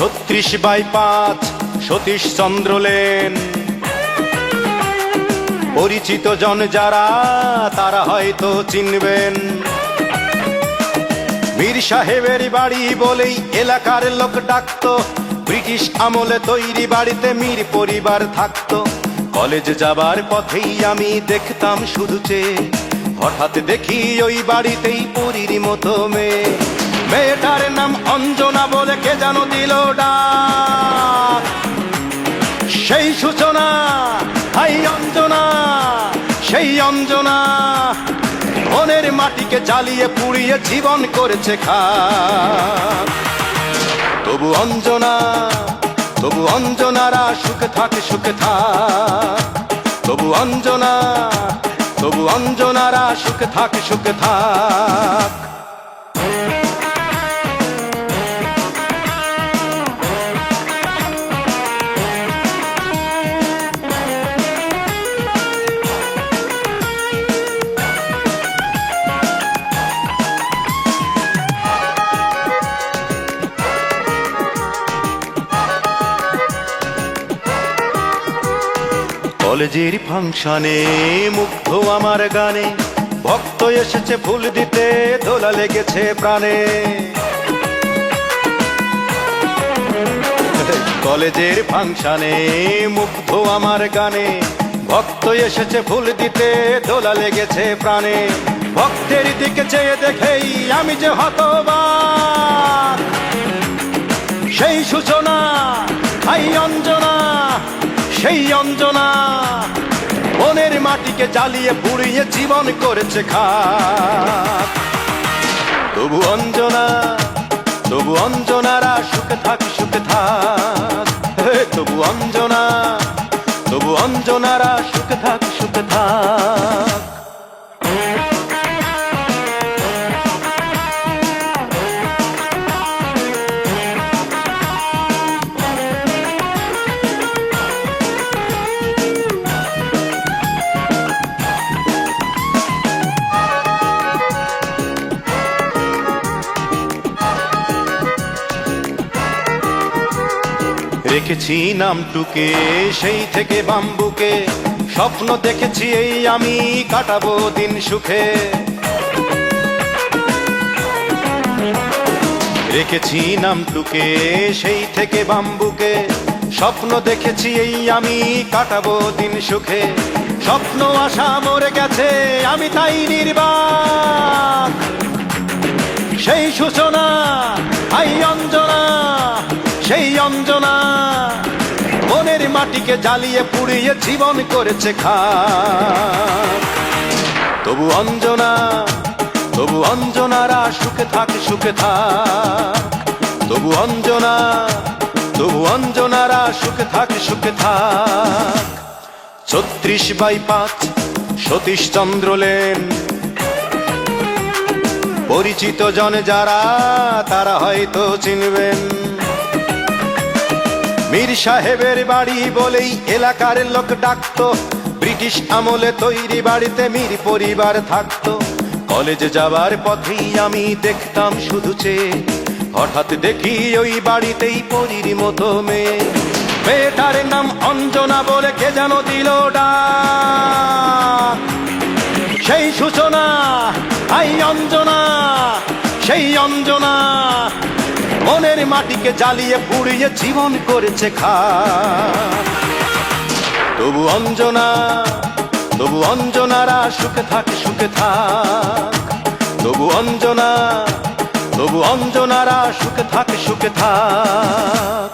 36/5 সতীশ চন্দ্র lane. পরিচিত জন যারা তারা হয়তো চিনবেন। মীর সাহেবের বাড়ি বলেই এলাকার লোক ডাকতো। ব্রিটিশ আমলে তৈরি বাড়িতে মীর পরিবার থাকতো। কলেজ যাবার পথেই আমি দেখতাম শুধু চেয়ে, হঠাৎ দেখি ওই বাড়িতেই পরীর মতো মেয়ে। মেয়েটার নাম অঞ্জনা বলে কে যেন দিল ডাক। সেই সূচনা, হাই অঞ্জনা, সেই অঞ্জনা মনের মাটিকে জ্বালিয়ে পুড়িয়ে জীবন করেছে খাক। তবু অঞ্জনা, তবু অঞ্জনারা সুখে থাকে, সুখে থাক। তবু অঞ্জনা, তবু অঞ্জনারা সুখে থাকে, সুখে থাক। কলেজের ফাংশনে মুগ্ধ আমার গানে, ভক্ত এসেছে ফুল দিতে, দোলা লেগেছে প্রাণে। কলেজের ফাংশনে মুগ্ধ আমার গানে, ভক্ত এসেছে ফুল দিতে, দোলা লেগেছে প্রাণে। ভক্তের দিকে চেয়ে দেখেই আমি যে হতবাক। সেই সূচনা, হাই অঞ্জনা, সেই অঞ্জনা মনের মাটিকে জ্বালিয়ে পুড়িয়ে জীবন করেছে খাক। তবু অঞ্জনা, তবু অঞ্জনারা সুখে থাক, সুখে থাক। তবু অঞ্জনা, তবু অঞ্জনারা সুখে থাক, সুখে থাক। রেখেছি নামটুকে সেই থেকে বাম্বুকে, স্বপ্ন দেখেছি এই আমি কাটাবো দিন সুখে। রেখেছি নামটুকে সেই থেকে বাম্বুকে, স্বপ্ন দেখেছি এই আমি কাটাবো দিন সুখে। স্বপ্ন আশা মরে গেছে আমি তাই নির্বাক। সেই সূচনা, হাই অঞ্জনা, সেই অঞ্জনা মনের মাটিকে জ্বালিয়ে পুড়িয়ে জীবন করেছে খাক। তবু অঞ্জনা, তবু অঞ্জনারা সুখে থাক, সুখে থাক। তবু অঞ্জনা, তবু অঞ্জনারা সুখে থাক, সুখে থাক। 36/5 সতীশ চন্দ্র লেন। পরিচিত জন যারা তারা হয়তো চিনবেন। মীর সাহেবের বাড়ি বলেই এলাকার লোক ডাকতো। ব্রিটিশ আমলে তৈরি বাড়িতে মীর পরিবার থাকতো। কলেজ যাবার পথেই আমি দেখতাম শুধু চেয়ে, হঠাৎ দেখি ওই বাড়িতেই পরীর মতো মেয়ে। মেয়েটার নাম অঞ্জনা বলে কে যেন দিল ডাক। সেই সূচনা, হাই অঞ্জনা, সেই অঞ্জনা মনের মাটিকে জ্বালিয়ে পুড়িয়ে জীবন করেছে খাক। তবু অঞ্জনা, তবু অঞ্জনারা সুখে থাক, সুখে থাক। তবু অঞ্জনা, তবু অঞ্জনারা সুখে থাক, সুখে থাক।